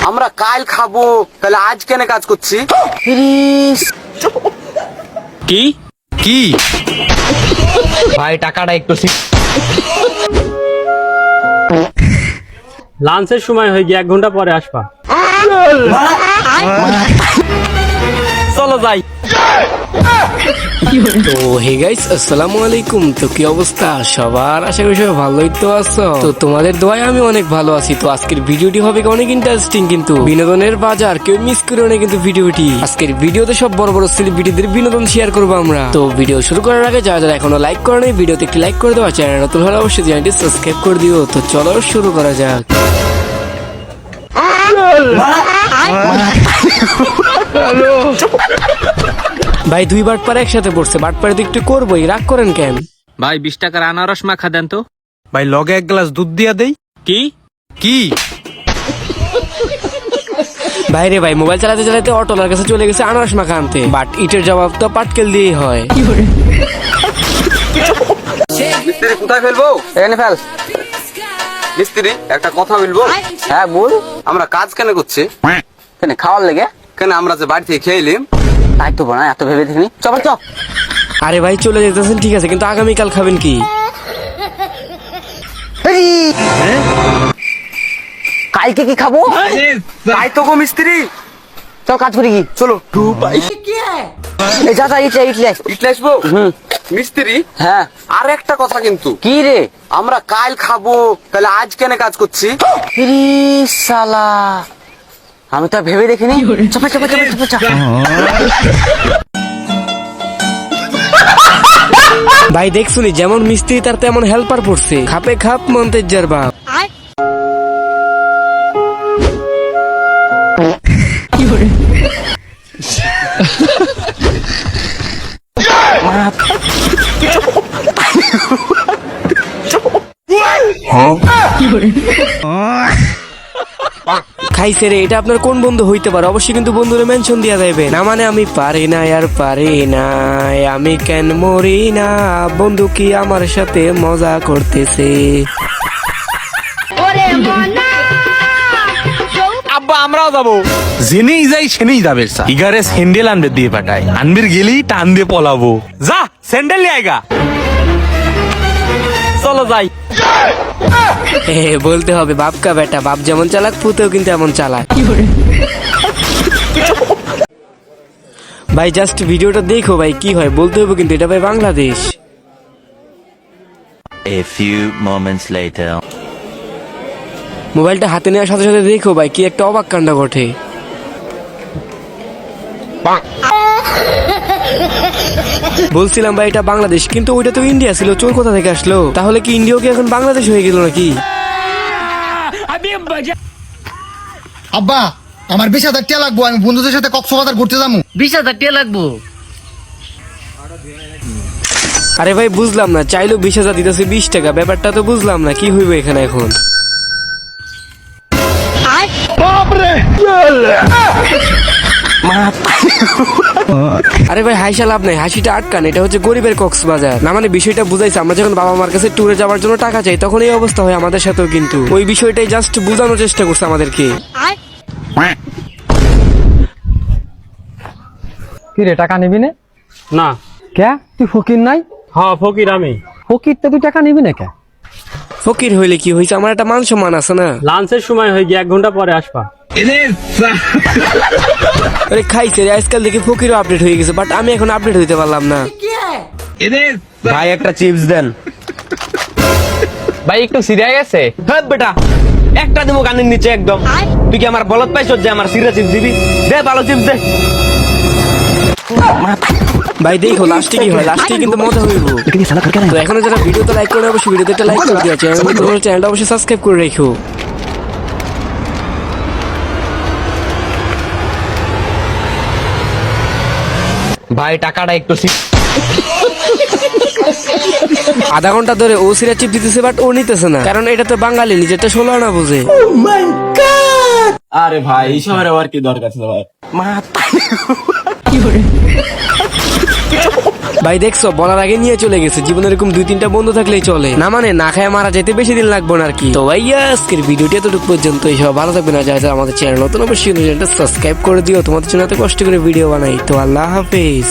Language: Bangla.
আমরা কাল খাবো, তাহলে আজ কেন কাজ করছি? কি কি ভাই টাকাটা একটু লাঞ্চের সময় হয়ে গিয়ে 1 ঘন্টা পরে আসবা। চলো যাই। তো হে গাইস, আসসালামু আলাইকুম। তো কি অবস্থা সবার? আশা করি সবাই ভালোই তো আছো। তো তোমাদের দোয়ায় আমি অনেক ভালো আছি। তো আজকের ভিডিওটি হবে অনেক ইন্টারেস্টিং, কিন্তু বিনোদনের বাজার কেউ মিস করে না কিন্তু ভিডিওটি। আজকের ভিডিওতে সব বড় বড় সেলিব্রিটিদের বিনোদন শেয়ার করবো আমরা। তো ভিডিও শুরু করার আগে যারা যারা এখনো লাইক করে নাই, ভিডিওতে একটি লাইক করে দেওয়া, চ্যানেল নতুন হলে অবশ্যই চ্যানেলটি সাবস্ক্রাইব করে দিও। তো চলো শুরু করা যাক। ভাই 2 বাটপার একসাথে পড়ছে, বাটপারে তো একটু করবোই, রাগ করেন কেন? ভাই 20 টাকার আনারস মাখা দেন তো। ভাই লগে 1 গ্লাস দুধ দিয়া দেই। কি কি ভাই রে ভাই, মোবাইল চালাতে চালাতে অটোলার কাছে চলে গেছে আনারস মাখা আনতে, বাট ইটের জবাব তো পাটকেল দিয়েই হয়। মিস্ত্রি কোথায় ফেলবো? এখানে ফেল। মিস্ত্রি একটা কথা বলবো। হ্যাঁ বল। আমরা কাজ কেন করছি? কেন খাওয়ার লেগে? কেন আমরা যে বাড়ি থেকে খেয়ে এলিম? তাই তো না, এত ভেবে দেখিনি। চল চল। আরে ভাই চলে যেতেছেন ঠিক আছে, কিন্তু আগামীকাল খাবেন কি? কালকে কি খাবো? তাই তো গো মিস্ত্রি, চল কাজ করি কি? চলো। এই যা যা ইটলে ইটলে। ইটলে আসবো। মিস্ত্রি হ্যাঁ আর একটা কথা কিন্তু, কি রে? আমরা কাল খাবো, তাহলে আজ কেন কাজ করছি? ইরি শালা, আমি তো ভেবে দেখিনি। চাপা চাপা চাপা চাপা চাপা। ভাই দেখছুনি যেমন মিস্ত্রি তার তেমন হেল্পার পড়ছে, খাপে খাপ মন্তেজ্জার বাপ। খাইছে রে, এটা আপনার কোন বন্ধু হইতে পারে? অবশ্যই কিন্তু বন্ধুরে মেনশন দিয়া যাবে না, মানে আমি পারি না আর পারি না, আমি কেন মরি না, বন্ধু কি আমার সাথে মজা করতেছে? আব্বা আমরাও যাবো। জেনেই যাই সেনেই যাবে স্যার। ইগারে স্যান্ডেল আনবে দিয়ে পাঠাই, আনবির গেলেই টান দিয়ে পলাবো। যা স্যান্ডেল নিয়ে আয়গা। চলো যাই। বলতে হবে বাপ কা বেটা, বাপ যেমন চালাক পুতেও কিন্তু এমন চালাক। ভাই জাস্ট ভিডিওটা দেখো ভাই, কি হয় বলতে হবে কিন্তু, এটা ভাই Bangladesh. A few moments later. মোবাইলটা হাতে নেওয়ার সাথে সাথে দেখো ভাই কি একটা অবাক কাণ্ড ঘটে। বলছিলাম ভাই এটা বাংলাদেশ, কিন্তু ওইটা তো ইন্ডিয়া ছিল, চোর কোথা থেকে আসলো? তাহলে কি ইন্ডিয়া কি এখন বাংলাদেশ হয়ে গেল নাকি? আব্বা আমার 20,000 টাকা লাগবো, আমি বন্ধুদের সাথে কক্সবাজার ঘুরতে যাবো। 20,000 টাকা লাগবো? আরে ভাই বুঝলাম না, চাইলেও 20,000 দিতেছে 20 টাকা, ব্যাপারটা তো বুঝলাম না, কি হইবে এখানে এখন? আরে ভাই হাসা লাভ নাই, হাসিটা আটকান, এটা হচ্ছে গরিবের কক্সবাজার না, মানে বিষয়টা বুঝাইছে আমরা যখন বাবা মার কাছে ট্যুরে যাওয়ার জন্য টাকা চাই তখন এই অবস্থা হয় আমাদের সাথেও, কিন্তু ওই বিষয়টাই জাস্ট বোঝানোর চেষ্টা করছে আমাদেরকে। কি রে, টাকা নিবি না? না। কে তুই ফকির নাই? হ্যাঁ ফকির আমি। ফকির তো তুই টাকা নিবি না কে? ফকির হইলে কি হয়েছে, আমার একটা মান সম্মান আছে না? লাঞ্চের সময় হয়ে গিয়ে 1 ঘন্টা পরে আসবা। আরে খাইছে রে, আজকাল দেখি ফকিরও আপডেট হয়ে গেছে, বাট আমি এখন আপডেট হইতে পারলাম না। ভাই একটা চিপস দেন। ভাই একটু সিরিয়া গেছে। হ্যাঁ বেটা, একটা দিমো কানের নিচে একদম। তুই কি আমার বলত পাইছ যে আমার সিরা চিপস দিবি? দে ভালো চিপস দে। ভাই দেখো লাস্টে কি হয়, লাস্টে কিন্তু মজা হইব। তো এখনো যারা ভিডিওতে লাইক করে অবশ্যই ভিডিওতে একটা লাইক করে দিও, চ্যানেলটা অবশ্যই সাবস্ক্রাইব করে রেখো। ভাই টাকাটা একটু আধা ঘন্টা ধরে ও সিরা চিপ দিতেছে, বাট ও নিতেছে না, কারণ এটা তো বাঙালি, নিজেরটা 16 আনা বুঝে। আরে ভাই এইসবের আবার কি দরকার ছিল ভাই? ভাই দেখছো বলার আগে নিয়ে চলে গেছে। জীবনে এরকম 2-3টা বন্ধু থাকলেই চলে না, মানে না খায় মারা যেতে বেশি দিন লাগবে না আর কি। তো ভাইয়া আজকের ভিডিওটি এতটুকু পর্যন্ত। সব ভালো থাকবে না, যারা আমাদের চ্যানেল নতুন অবশ্যই চ্যানেলটা সাবস্ক্রাইব করে দিও। তোমাদের জন্য এত কষ্ট করে ভিডিও বানাই। তো আল্লাহ হাফেজ।